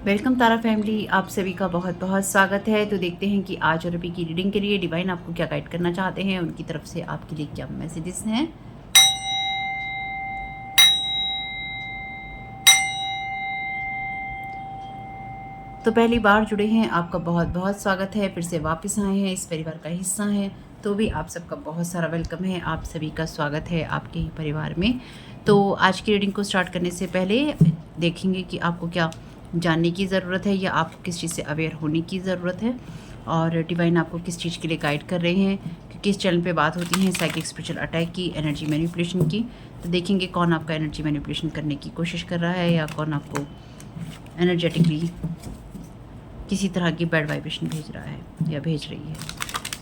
Welcome तारा family, आप सभी का बहुत बहुत स्वागत है। तो देखते हैं कि आज और अभी की रीडिंग के लिए डिवाइन आपको क्या गाइड करना चाहते हैं, उनकी तरफ से आपके लिए क्या मैसेजेस हैं। तो पहली बार जुड़े हैं, आपका बहुत बहुत स्वागत है। फिर से वापस आए हैं, इस परिवार का हिस्सा हैं, तो भी आप सबका बहुत सारा वेलकम है। आप सभी का स्वागत है आपके ही परिवार में। तो आज की रीडिंग को स्टार्ट करने से पहले देखेंगे कि आपको क्या जानने की ज़रूरत है या आपको किस चीज़ से अवेयर होने की ज़रूरत है और डिवाइन आपको किस चीज़ के लिए गाइड कर रहे हैं, क्योंकि इस चैनल पे बात होती है साइकिक स्पिरिचुअल अटैक की, एनर्जी मैनिपुलेशन की। तो देखेंगे कौन आपका एनर्जी मैनिपुलेशन करने की कोशिश कर रहा है या कौन आपको एनर्जेटिकली किसी तरह की बैड वाइब्रेशन भेज रहा है या भेज रही है।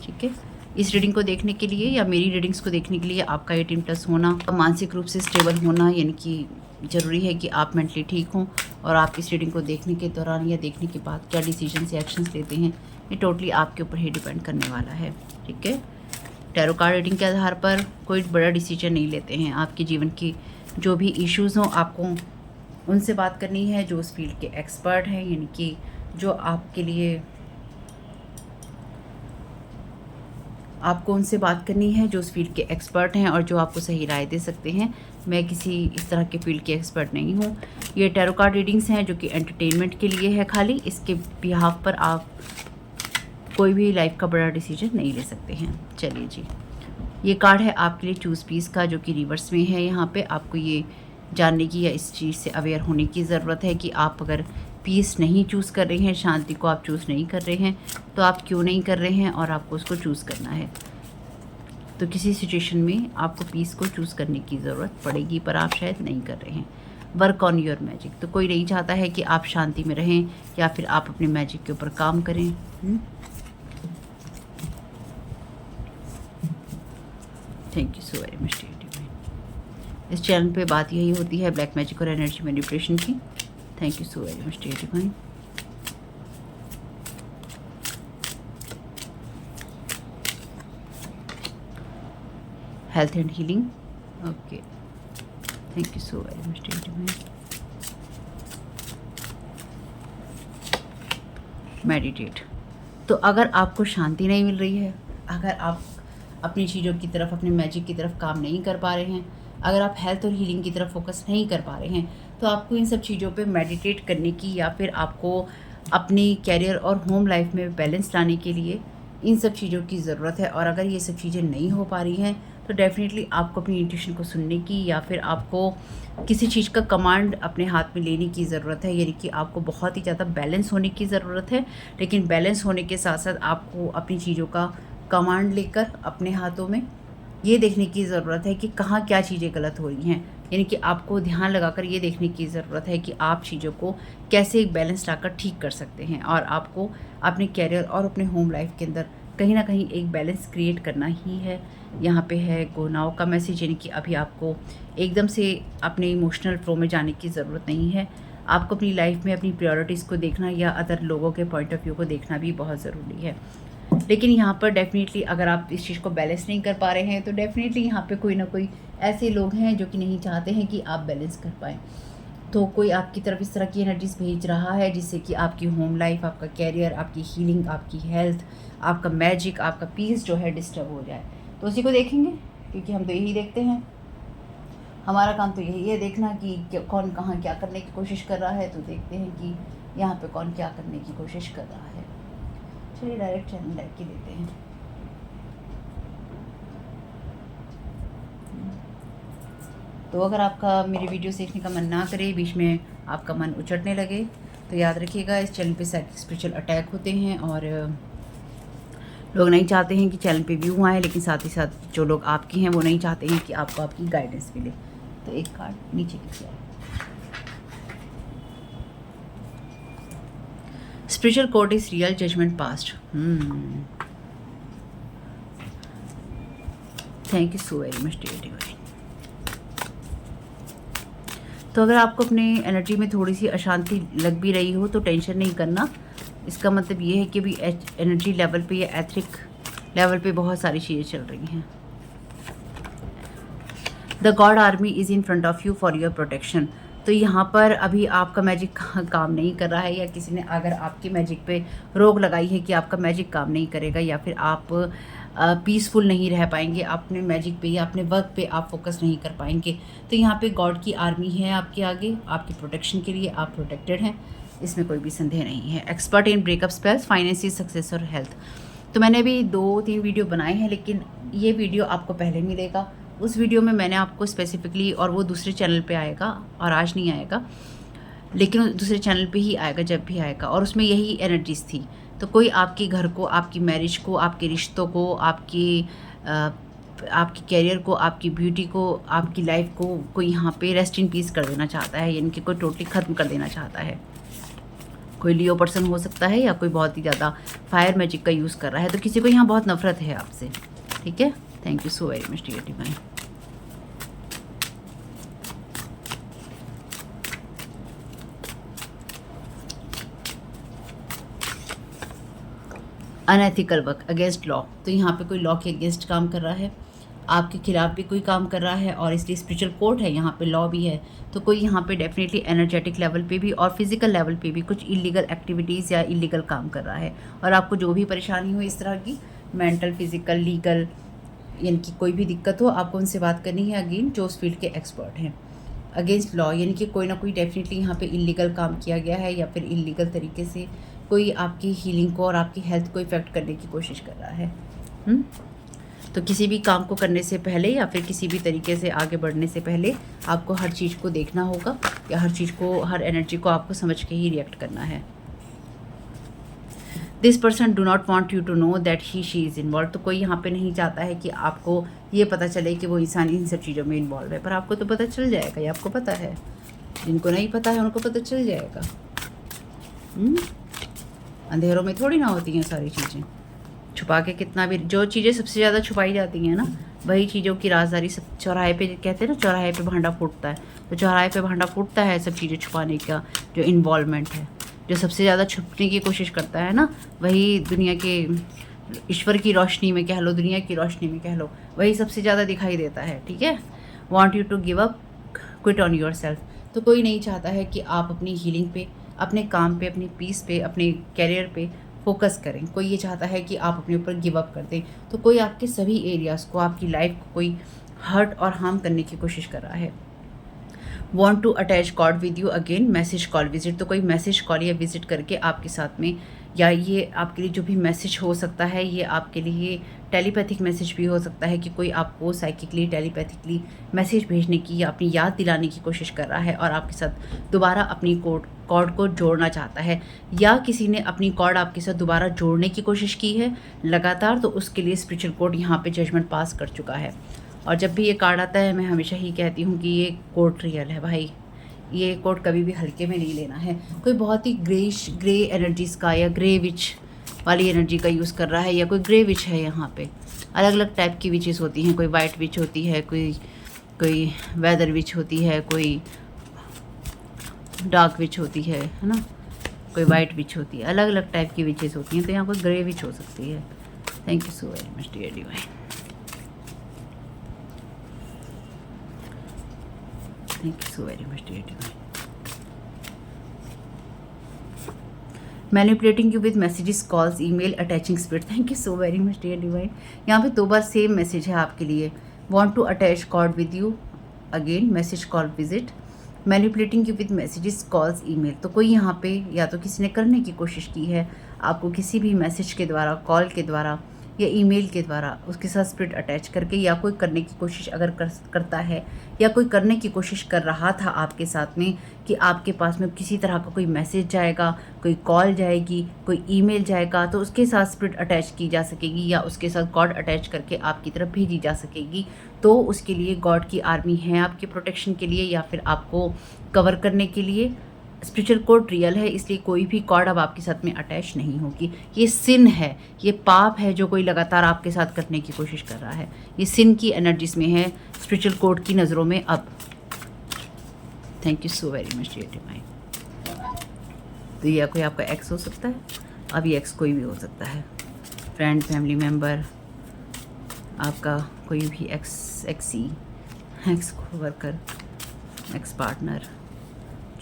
ठीक है, इस रीडिंग को देखने के लिए या मेरी रीडिंग्स को देखने के लिए आपका 18+ होना, मानसिक रूप से स्टेबल होना, यानी कि ज़रूरी है कि आप मेंटली ठीक हों। और आप इस रीडिंग को देखने के दौरान या देखने के बाद क्या डिसीजन या एक्शंस लेते हैं, ये टोटली आपके ऊपर ही डिपेंड करने वाला है। ठीक है, टैरो कार्ड रीडिंग के आधार पर कोई बड़ा डिसीजन नहीं लेते हैं। आपके जीवन की जो भी इश्यूज़ हों, आपको उनसे बात करनी है जो उस फील्ड के एक्सपर्ट हैं, यानी कि जो आपके लिए आपको उनसे बात करनी है जो उस फील्ड के एक्सपर्ट हैं और जो आपको सही राय दे सकते हैं। मैं किसी इस तरह के फील्ड के एक्सपर्ट नहीं हूँ। ये टैरो कार्ड रीडिंग्स हैं जो कि एंटरटेनमेंट के लिए है खाली। इसके बिहाफ पर आप कोई भी लाइफ का बड़ा डिसीजन नहीं ले सकते हैं। चलिए जी, ये कार्ड है आपके लिए चूज़ पीस का, जो कि रिवर्स में है। यहाँ पे आपको ये जानने की या इस चीज़ से अवेयर होने की ज़रूरत है कि आप अगर पीस नहीं चूज़ कर रहे हैं, शांति को आप चूज़ नहीं कर रहे हैं, तो आप क्यों नहीं कर रहे हैं और आपको उसको चूज़ करना है। तो किसी सिचुएशन में आपको पीस को चूज़ करने की ज़रूरत पड़ेगी, पर आप शायद नहीं कर रहे हैं। वर्क ऑन योर मैजिक, तो कोई नहीं चाहता है कि आप शांति में रहें या फिर आप अपने मैजिक के ऊपर काम करें। Thank you so very much. इस चैनल पे बात यही होती है ब्लैक मैजिक और एनर्जी मैनिपुलेशन की। Thank you so very much dear divine. Health and healing, okay, thank you so very much dear divine. Meditate, तो अगर आपको शांति नहीं मिल रही है, अगर आप अपनी चीज़ों की तरफ, अपने मैजिक की तरफ काम नहीं कर पा रहे हैं, अगर आप हेल्थ और हीलिंग की तरफ फोकस नहीं कर पा रहे हैं, तो आपको इन सब चीज़ों पे मेडिटेट करने की या फिर आपको अपनी कैरियर और होम लाइफ में बैलेंस लाने के लिए इन सब चीज़ों की ज़रूरत है। और अगर ये सब चीज़ें नहीं हो पा रही हैं, तो डेफिनेटली आपको अपनी इंट्यूशन को सुनने की या फिर आपको किसी चीज़ का कमांड अपने हाथ में लेने की ज़रूरत है। यानी कि आपको बहुत ही ज़्यादा बैलेंस होने की ज़रूरत है, लेकिन बैलेंस होने के साथ साथ आपको अपनी चीज़ों का कमांड लेकर अपने हाथों में ये देखने की ज़रूरत है कि कहाँ क्या चीज़ें गलत हो रही हैं। यानी कि आपको ध्यान लगाकर ये देखने की ज़रूरत है कि आप चीज़ों को कैसे एक बैलेंस लाकर ठीक कर सकते हैं। और आपको अपने कैरियर और अपने होम लाइफ के अंदर कहीं ना कहीं एक बैलेंस क्रिएट करना ही है। यहाँ पे है गो नाउ का मैसेज, यानी कि अभी आपको एकदम से अपने इमोशनल फ्लो में जाने की ज़रूरत नहीं है। आपको अपनी लाइफ में अपनी प्रायोरिटीज़ को देखना या अदर लोगों के पॉइंट ऑफ व्यू को देखना भी बहुत ज़रूरी है। लेकिन यहाँ पर डेफिनेटली अगर आप इस चीज़ को बैलेंस नहीं कर पा रहे हैं, तो डेफिनेटली यहाँ पे कोई ना कोई ऐसे लोग हैं जो कि नहीं चाहते हैं कि आप बैलेंस कर पाएँ। तो कोई आपकी तरफ इस तरह की एनर्जीज भेज रहा है जिससे कि आपकी होम लाइफ, आपका कैरियर, आपकी हीलिंग, आपकी हेल्थ, आपका मैजिक, आपका पीस जो है डिस्टर्ब हो जाए। तो उसी को देखेंगे, क्योंकि हम तो यही देखते हैं, हमारा काम तो यही है देखना कि कौन कहाँ क्या करने की कोशिश कर रहा है। तो देखते हैं कि यहाँ पे कौन क्या करने की कोशिश कर रहा है। चलिए डायरेक्ट चैनल लाइक के देते हैं। तो अगर आपका मेरे वीडियो देखने का मन ना करे, बीच में आपका मन उचटने लगे, तो याद रखिएगा इस चैनल पे साइकिक स्पिरिचुअल अटैक होते हैं और लोग नहीं चाहते हैं कि चैनल पे व्यू आए, लेकिन साथ ही साथ जो लोग आपके हैं वो नहीं चाहते हैं कि आपको आपकी गाइडेंस मिले। तो एक कार्ड नीचे की जाए। Spiritual code is real, judgement past. Thank you so very much dear divine. तो अगर आपको अपने एनर्जी में थोड़ी सी अशांति लग भी रही हो, तो टेंशन नहीं करना। इसका मतलब ये है कि भी एनर्जी लेवल पे या एथिक लेवल पे बहुत सारी चीज़ें चल रही हैं। The God army is in front of you for your protection. तो यहाँ पर अभी आपका मैजिक काम नहीं कर रहा है, या किसी ने अगर आपकी मैजिक पे रोक लगाई है कि आपका मैजिक काम नहीं करेगा, या फिर आप पीसफुल नहीं रह पाएंगे अपने मैजिक पे या अपने वर्क पे आप फोकस नहीं कर पाएंगे, तो यहाँ पे गॉड की आर्मी है आपके आगे, आपकी प्रोटेक्शन के लिए। आप प्रोटेक्टेड हैं, इसमें कोई भी संदेह नहीं है। Expert in breakup spells, financial success और हेल्थ। तो मैंने अभी 2-3 वीडियो बनाए हैं, लेकिन ये वीडियो आपको पहले मिलेगा। उस वीडियो में मैंने आपको स्पेसिफिकली, और वो दूसरे चैनल पे आएगा और आज नहीं आएगा, लेकिन दूसरे चैनल पे ही आएगा जब भी आएगा, और उसमें यही एनर्जीज थी। तो कोई आपके घर को, आपकी मैरिज को, आपके रिश्तों को, आपकी कैरियर को, आपकी ब्यूटी को, आपकी लाइफ को कोई यहाँ पे रेस्ट इन पीस कर देना चाहता है, यानी कि कोई टोटली ख़त्म कर देना चाहता है। कोई लियो पर्सन हो सकता है, या कोई बहुत ही ज़्यादा फायर मैजिक का यूज़ कर रहा है। तो किसी को यहाँ बहुत नफरत है आपसे, ठीक है। Thank you so very much dear divine. Unethical work against law, तो यहाँ पे कोई लॉ के अगेंस्ट काम कर रहा है, आपके खिलाफ भी कोई काम कर रहा है, और इसलिए स्पिरिचुअल कोर्ट है, यहाँ पे लॉ भी है। तो कोई यहाँ पे डेफिनेटली एनर्जेटिक लेवल पे भी और फिजिकल लेवल पे भी कुछ इलीगल एक्टिविटीज़ या इलीगल काम कर रहा है। और आपको जो भी परेशानी हो इस तरह की, मेंटल, फिजिकल, लीगल, यानी कि कोई भी दिक्कत हो, आपको उनसे बात करनी है अगेन जो उस फील्ड के एक्सपर्ट हैं। अगेंस्ट लॉ यानी कि कोई ना कोई डेफिनेटली यहाँ पे इलीगल काम किया गया है, या फिर इलीगल तरीके से कोई आपकी हीलिंग को और आपकी हेल्थ को इफ़ेक्ट करने की कोशिश कर रहा है। तो किसी भी काम को करने से पहले या फिर किसी भी तरीके से आगे बढ़ने से पहले आपको हर चीज़ को देखना होगा, या हर चीज़ को, हर एनर्जी को आपको समझ के ही रिएक्ट करना है। This person do not want you to know that he she is involve, तो कोई यहाँ पे नहीं चाहता है कि आपको ये पता चले कि वो इंसान इन सब चीज़ों में इन्वॉल्व है, पर आपको तो पता चल जाएगा, ये आपको पता है। जिनको नहीं पता है उनको पता चल जाएगा। अंधेरों में थोड़ी ना होती हैं सारी चीज़ें, छुपा के कितना भी, जो चीज़ें सबसे ज़्यादा छुपाई जाती हैं ना, वही चीज़ों की राजदारी सब चौराहे पे, कहते हैं ना चौराहे पे भांडा फूटता है, तो चौराहे पे भांडा फूटता है सब चीज़ें छुपाने का जो इन्वॉल्वमेंट है। जो सबसे ज़्यादा छुपने की कोशिश करता है ना, वही दुनिया के, ईश्वर की रोशनी में कह लो, दुनिया की रोशनी में कह लो, वही सबसे ज़्यादा दिखाई देता है, ठीक है। Want you to give up, quit on your self, तो कोई नहीं चाहता है कि आप अपनी हीलिंग पे, अपने काम पे, अपनी पीस पे, अपने कैरियर पे फोकस करें। कोई ये चाहता है कि आप अपने ऊपर गिव अप कर दें। तो कोई आपके सभी एरियाज़ को, आपकी लाइफ को कोई हर्ट और हार्म करने की कोशिश कर रहा है। Want to attach God with you again, message call visit, तो कोई मैसेज कॉल या विजिट करके आपके साथ में, या ये आपके लिए जो भी मैसेज हो सकता है, ये आपके लिए टेलीपैथिक मैसेज भी हो सकता है कि कोई आपको साइकिकली, टेलीपैथिकली मैसेज भेजने की या अपनी याद दिलाने की कोशिश कर रहा है, और आपके साथ दोबारा अपनी कॉर्ड को जोड़ना चाहता है, या किसी ने अपनी कॉर्ड आपके साथ दोबारा जोड़ने की कोशिश की है लगातार, तो उसके लिए स्पिरिचुअल कोर्ट यहाँ पे जजमेंट पास कर चुका है। और जब भी ये कार्ड आता है मैं हमेशा ही कहती हूँ कि ये कोर्ट रियल है भाई, ये कोर्ट कभी भी हल्के में नहीं लेना है। कोई बहुत ही ग्रे एनर्जीज़ का या ग्रे विच वाली एनर्जी का यूज़ कर रहा है, या कोई ग्रे विच है। यहाँ पे अलग अलग टाइप की विचेस होती हैं, कोई वाइट विच होती है, कोई वेदर विच होती है, कोई डार्क विच होती है ना, कोई वाइट विच होती है, अलग अलग टाइप की विचेस होती हैं। तो यहाँ कोई ग्रे विच हो सकती है। Thank you so very much dear divine. Thank you so very much dear divine. Manipulating you with messages, calls, email, attaching spirit. Thank you so very much dear divine. यहाँ पे 2 बार सेम मैसेज है आपके लिए। Want to attach God with you again, message call visit. Manipulating you with messages, calls, email. तो कोई यहाँ पे या तो किसी ने करने की कोशिश की है आपको किसी भी मैसेज के द्वारा, कॉल के द्वारा या ईमेल के द्वारा, उसके साथ स्पिरिट अटैच करके, या कोई करने की कोशिश अगर करता है, या कोई करने की कोशिश कर रहा था आपके साथ में कि आपके पास में किसी तरह का कोई मैसेज जाएगा, कोई कॉल जाएगी, कोई ईमेल जाएगा, तो उसके साथ स्पिरिट अटैच की जा सकेगी, या उसके साथ गॉड अटैच करके आपकी तरफ भेजी जा सकेगी। तो उसके लिए गॉड की आर्मी है आपके प्रोटेक्शन के लिए, या फिर आपको कवर करने के लिए। स्पिरिचुअल कोर्ट रियल है, इसलिए कोई भी कॉर्ड अब आपके साथ में अटैच नहीं होगी। ये सिन है, ये पाप है जो कोई लगातार आपके साथ करने की कोशिश कर रहा है। ये सिन की एनर्जीज में है स्पिरिचुअल कोर्ट की नज़रों में अब। Thank you so very much dear divine. तो यह कोई आपका एक्स हो सकता है, अब ये एक्स कोई भी हो सकता है, फ्रेंड, फैमिली मेम्बर, आपका कोई भी एक्स वर्कर, एक्स पार्टनर,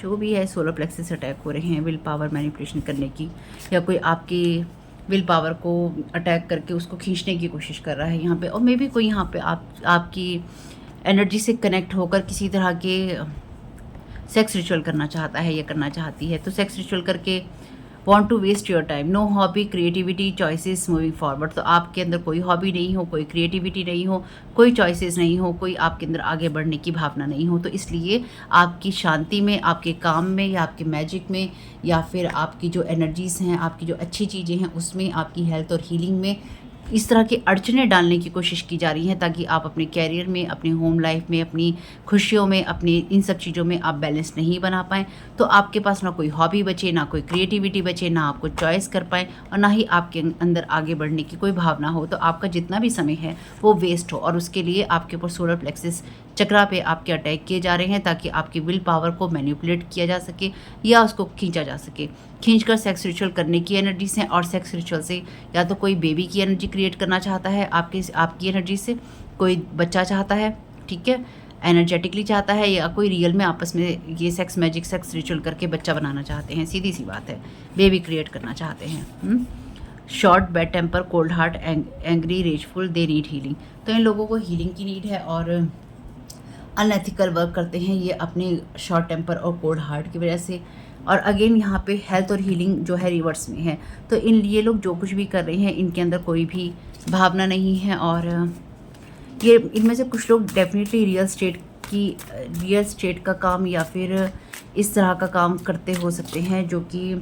जो भी है सोलर प्लेक्सस अटैक हो रहे हैं विल पावर मैनिपुलेशन करने की, या कोई आपकी विल पावर को अटैक करके उसको खींचने की कोशिश कर रहा है यहाँ पे, और मे बी कोई यहाँ पे आपकी एनर्जी से कनेक्ट होकर किसी तरह के सेक्स रिचुअल करना चाहता है या करना चाहती है। तो सेक्स रिचुअल करके want to waste your time, no hobby creativity choices moving forward. तो आपके अंदर कोई हॉबी नहीं हो, कोई क्रिएटिविटी नहीं हो, कोई चॉइसेस नहीं हो, कोई आपके अंदर आगे बढ़ने की भावना नहीं हो, तो इसलिए आपकी शांति में, आपके काम में, या आपके मैजिक में, या फिर आपकी जो एनर्जीज़ हैं, आपकी जो अच्छी चीज़ें हैं उसमें, आपकी हेल्थ और हीलिंग में इस तरह की अड़चनें डालने की कोशिश की जा रही हैं ताकि आप अपने कैरियर में, अपनी होम लाइफ में, अपनी खुशियों में, अपनी इन सब चीज़ों में आप बैलेंस नहीं बना पाएँ। तो आपके पास ना कोई हॉबी बचे, ना कोई क्रिएटिविटी बचे, ना आप कुछ चॉइस कर पाएँ, और ना ही आपके अंदर आगे बढ़ने की कोई भावना हो। तो आपका जितना भी समय है वो वेस्ट हो, और उसके लिए आपके ऊपर सोलर प्लेक्सस चक्रा पे आपके अटैक किए जा रहे हैं ताकि आपकी विल पावर को मैनिपुलेट किया जा सके या उसको खींचा जा सके। खींचकर सेक्स रिचुअल करने की एनर्जी से, और सेक्स रिचुअल से या तो कोई बेबी की एनर्जी क्रिएट करना चाहता है आपकी एनर्जी से, कोई बच्चा चाहता है, ठीक है, एनर्जेटिकली चाहता है, या कोई रियल में आपस में ये सेक्स मैजिक सेक्स रिचुअल करके बच्चा बनाना चाहते हैं। सीधी सी बात है, बेबी क्रिएट करना चाहते हैं। Short, bad temper, cold heart, angry, rageful, they need healing. तो इन लोगों को हीलिंग की नीड है, और अनएथिकल वर्क करते हैं ये अपने शॉर्ट टेम्पर और कोल्ड हार्ट की वजह से। और अगेन यहाँ पे हेल्थ और हीलिंग जो है रिवर्स में है। तो ये लोग जो कुछ भी कर रहे हैं इनके अंदर कोई भी भावना नहीं है, और ये इनमें से कुछ लोग डेफिनेटली रियल स्टेट का काम या फिर इस तरह का काम करते हो सकते हैं जो कि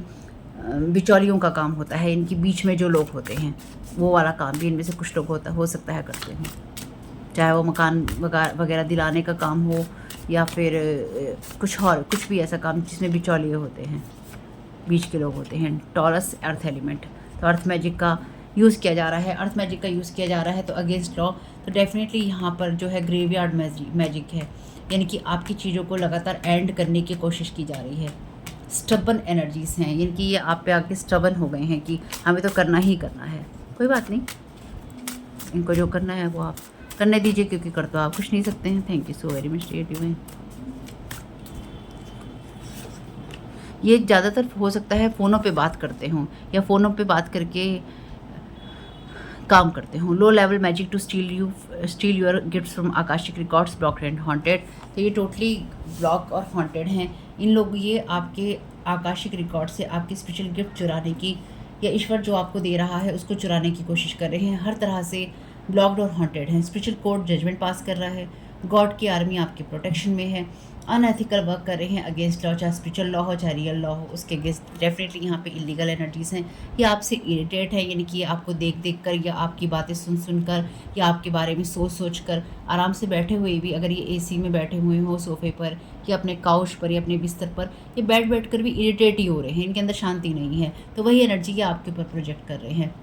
बिचौलियों का काम होता है, इनके बीच में जो लोग होते हैं वो वाला काम भी इनमें से कुछ लोग हो सकता है करते हैं, चाहे वो मकान वगैरह दिलाने का काम हो या फिर कुछ भी ऐसा काम जिसमें बिचौलिए होते हैं, बीच के लोग होते हैं। टॉरस, अर्थ एलिमेंट, तो अर्थ मैजिक का यूज़ किया जा रहा है, अर्थ मैजिक का यूज़ किया जा रहा है तो अगेंस्ट लॉ। तो डेफिनेटली यहाँ पर जो है ग्रेवयार्ड मैजिक है, यानी कि आपकी चीज़ों को लगातार एंड करने की कोशिश की जा रही है। स्टबन एनर्जीज़ हैं, यानी कि ये आप पे आके स्टबन हो गए हैं कि हमें तो करना ही करना है। कोई बात नहीं, इनको जो करना है वो आप करने दीजिए, क्योंकि कर तो आप कुछ नहीं सकते हैं। Thank you so very much dear divine. ये ज़्यादातर हो सकता है फ़ोनों पे बात करते हों या फ़ोनों पे बात करके काम करते हों। Low level magic to steal your gifts from Akashic records, blocked and haunted. तो ये टोटली ब्लॉक और हॉन्टेड हैं। इन लोग ये आपके आकाशिक रिकॉर्ड से आपकी स्पिरिचुअल गिफ्ट चुराने की, या ईश्वर जो आपको दे रहा है उसको चुराने की कोशिश कर रहे हैं। हर तरह से ब्लॉक्ड और हॉन्टेड हैं। स्पिरिचुअल कोर्ट जजमेंट पास कर रहा है, गॉड की आर्मी आपके प्रोटेक्शन में है। अनएथिकल वर्क कर रहे हैं अगेंस्ट लॉ, चाहे स्पिरिचुअल लॉ हो चाहे रियल लॉ हो, उसके अगेंस्ट डेफिनेटली यहाँ पे इलीगल एनर्जीज़ हैं। ये आपसे इरिटेट है, यानी कि आपको देख देख कर या आपकी बातें सुन सुन कर या आपके बारे में सोच सोच कर आराम से बैठे हुए भी, अगर ये एसी में बैठे हुए हो सोफे पर या अपने काउच पर या अपने बिस्तर पर, ये बैठ कर भी इरिटेट ही हो रहे हैं, इनके अंदर शांति नहीं है। तो वही एनर्जी ये आपके ऊपर प्रोजेक्ट कर रहे हैं।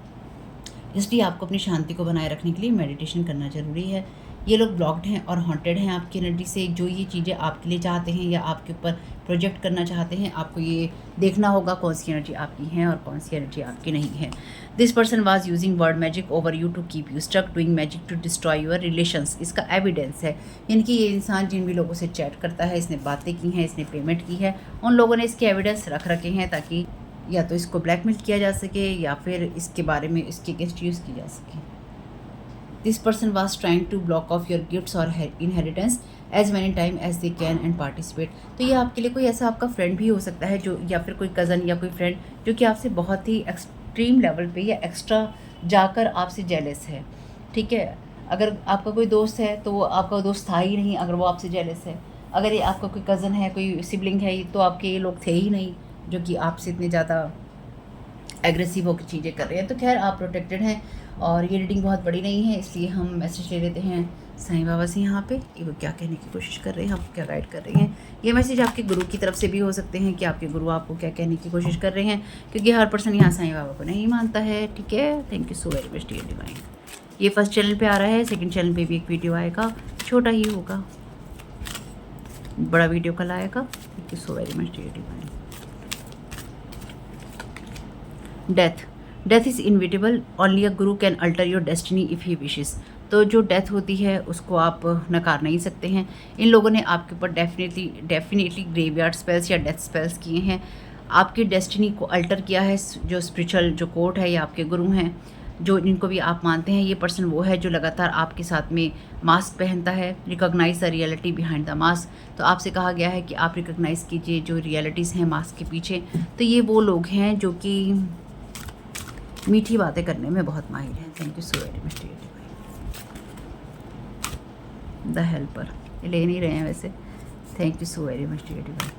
इसलिए आपको अपनी शांति को बनाए रखने के लिए मेडिटेशन करना ज़रूरी है। ये लोग ब्लॉक्ड हैं और हॉन्टेड हैं आपकी एनर्जी से। जो ये चीज़ें आपके लिए चाहते हैं या आपके ऊपर प्रोजेक्ट करना चाहते हैं, आपको ये देखना होगा कौन सी एनर्जी आपकी है और कौन सी एनर्जी आपकी नहीं है। This person was using word magic over you to keep you stuck, doing magic to destroy your relations. इसका एविडेंस है, यानी कि ये इंसान जिन भी लोगों से चैट करता है, इसने बातें की हैं, इसने पेमेंट की है, उन लोगों ने इसके एविडेंस रख रखे हैं ताकि या तो इसको ब्लैकमेल किया जा सके या फिर इसके बारे में इसके अगेंस्ट यूज़ की जा सके। This person was trying to block off your gifts और inheritance as many time as they can and participate. तो ये आपके लिए कोई ऐसा आपका फ्रेंड भी हो सकता है जो, या फिर कोई कज़न या कोई फ्रेंड जो कि आपसे बहुत ही एक्सट्रीम लेवल पे या एक्स्ट्रा जाकर आपसे जेलस है, ठीक है। अगर आपका कोई दोस्त है तो वो आपका दोस्त था ही नहीं अगर वो आपसे जेलस है। अगर ये आपका कोई कज़न है, कोई सिबलिंग है, तो आपके ये लोग थे ही नहीं जो कि आपसे इतने ज़्यादा एग्रेसिव होकर चीज़ें कर रहे हैं। तो खैर आप प्रोटेक्टेड हैं, और ये रीडिंग बहुत बड़ी नहीं है, इसलिए हम मैसेज ले लेते हैं साईं बाबा से यहाँ पे कि वो क्या कहने की कोशिश कर रहे हैं, आपको क्या गाइड कर रहे हैं। ये मैसेज आपके गुरु की तरफ से भी हो सकते हैं कि आपके गुरु आपको क्या कहने की कोशिश कर रहे हैं, क्योंकि हर पर्सन यहाँ साईं बाबा को नहीं मानता है, ठीक है। Thank you so very much dear divine. ये फर्स्ट चैनल पे आ रहा है, सेकंड चैनल पे भी एक वीडियो आएगा, छोटा ही होगा, बड़ा वीडियो कल आएगा। Thank you so very much dear divine. Death is inevitable, only a guru can alter your destiny if he wishes. तो जो डेथ होती है उसको आप नकार नहीं सकते हैं। इन लोगों ने आपके ऊपर डेफिनेटली ग्रेवयार्ड स्पेल्स या डेथ स्पेल्स किए हैं, आपकी डेस्टिनी को अल्टर किया है। जो स्पिरिचुअल जो कोर्ट है या आपके गुरु हैं, जो जिनको भी आप मानते हैं, ये पर्सन वो है जो लगातार आपके साथ में मास्क पहनता है। Recognize the reality behind the mask. तो आपसे कहा गया है कि आप रिकॉग्नाइज कीजिए जो रियलिटीज़ हैं मास्क के पीछे। तो ये वो लोग हैं जो कि मीठी बातें करने में बहुत माहिर हैं। Thank you so very much dear divine. The helper, ये ले नहीं रहे हैं वैसे। Thank you so very much dear divine.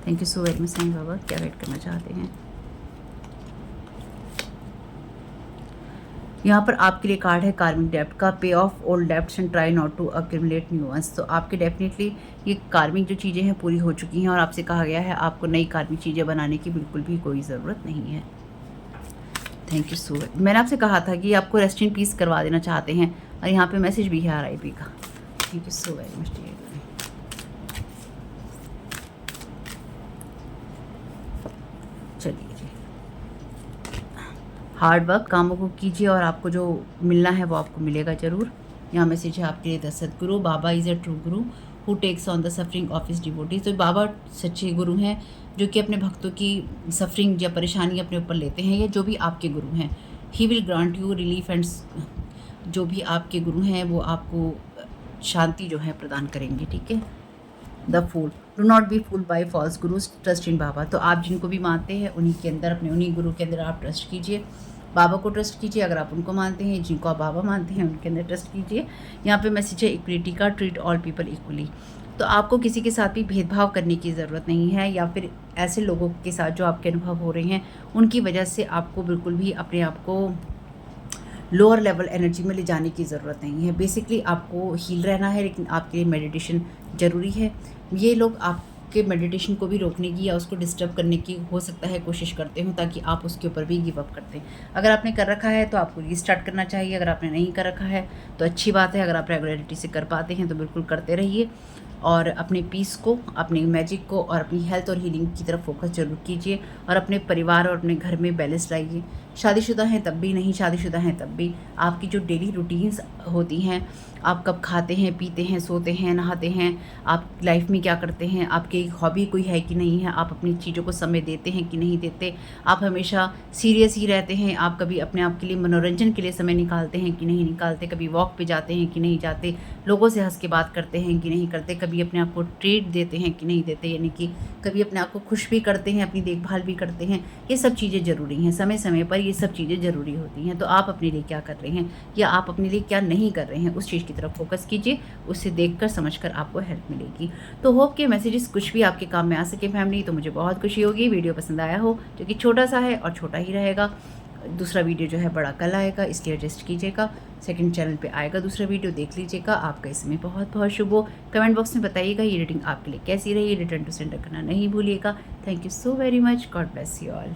Thank you so very much Sai Baba. क्या वेट करना चाहते हैं? यहाँ पर आपके लिए कार्ड है कार्मिक डेप्ट का, pay off old debts and try not to accumulate new ones. तो आपके डेफिनेटली ये कार्मिक जो चीज़ें हैं पूरी हो चुकी हैं और आपसे कहा गया है आपको नई कार्मिक चीज़ें बनाने की बिल्कुल भी कोई ज़रूरत नहीं है। Thank you so much. मैंने आपसे कहा था कि आपको रेस्ट इन पीस करवा देना चाहते हैं और यहाँ पे मैसेज भी है RIP का। Thank you so very much dear. चलिए जी, हार्ड वर्क कामों को कीजिए और आपको जो मिलना है वो आपको मिलेगा ज़रूर। यहाँ मैसेज है आपके लिए, the Sadguru Baba is a true guru who takes on the suffering of his devotees. तो बाबा सच्चे गुरु हैं जो कि अपने भक्तों की सफरिंग या परेशानी अपने ऊपर लेते हैं, या जो भी आपके गुरु हैं। He will grant you relief and, जो भी आपके गुरु हैं वो आपको शांति जो है प्रदान करेंगे। ठीक है। The fool, do not be fooled by false gurus, trust in Baba. तो आप जिनको भी मानते हैं उन्हीं के अंदर, अपने उन्हीं गुरु के अंदर आप ट्रस्ट कीजिए। बाबा को ट्रस्ट कीजिए अगर आप उनको मानते हैं, जिनको आप बाबा मानते हैं उनके अंदर ट्रस्ट कीजिए। यहाँ पे मैसेज है इक्वलिटी का, ट्रीट ऑल पीपल इक्वली। तो आपको किसी के साथ भी भेदभाव करने की ज़रूरत नहीं है, या फिर ऐसे लोगों के साथ जो आपके अनुभव हो रहे हैं उनकी वजह से आपको बिल्कुल भी अपने आप को लोअर लेवल एनर्जी में ले जाने की ज़रूरत नहीं है। बेसिकली आपको हील रहना है, लेकिन आपके लिए मेडिटेशन ज़रूरी है। ये लोग आपके मेडिटेशन को भी रोकने की या उसको डिस्टर्ब करने की हो सकता है कोशिश करते हो, ताकि आप उसके ऊपर भी गिव अप करते हैं। अगर आपने कर रखा है तो आपको रीस्टार्ट करना चाहिए, अगर आपने नहीं कर रखा है तो अच्छी बात है। अगर आप रेगुलरिटी से कर पाते हैं तो बिल्कुल करते रहिए और अपने पीस को, अपने मैजिक को और अपनी हेल्थ और हीलिंग की तरफ फोकस जरूर कीजिए और अपने परिवार और अपने घर में बैलेंस लाइए। शादीशुदा हैं तब भी, नहीं शादीशुदा हैं तब भी, आपकी जो डेली रूटीन्स होती हैं, आप कब खाते हैं, पीते हैं, सोते हैं, नहाते हैं, आप लाइफ में क्या करते हैं, आपकी हॉबी कोई है कि नहीं है, आप अपनी चीज़ों को समय देते हैं कि नहीं देते, आप हमेशा सीरियस ही रहते हैं, आप कभी अपने आप के लिए मनोरंजन के लिए समय निकालते हैं कि नहीं निकालते, कभी वॉक पे जाते हैं कि नहीं जाते, लोगों से हंस के बात करते हैं कि नहीं करते, कभी अपने आप को ट्रीट देते हैं कि नहीं देते, यानी कि कभी अपने आप को खुश भी करते हैं, अपनी देखभाल भी करते हैं। ये सब चीज़ें ज़रूरी हैं, समय समय पर ये सब चीज़ें ज़रूरी होती हैं। तो आप अपने लिए क्या कर रहे हैं या आप अपने लिए क्या नहीं कर रहे हैं, उस चीज़ की तरफ फोकस कीजिए, उससे देखकर समझकर आपको हेल्प मिलेगी। तो होप के मैसेजेस कुछ भी आपके काम में आ सके फैमिली, तो मुझे बहुत खुशी होगी। वीडियो पसंद आया हो, जो कि छोटा सा है और छोटा ही रहेगा। दूसरा वीडियो जो है बड़ा कल आएगा, इसलिए एडजस्ट कीजिएगा। सेकंड चैनल पे आएगा दूसरा वीडियो, देख लीजिएगा। आपका इसमें बहुत बहुत शुभ हो। कमेंट बॉक्स में बताइएगा ये रीडिंग आपके लिए कैसी रही। रिटर्न टू सेंडर करना नहीं भूलिएगा। Thank you so very much. God bless you all.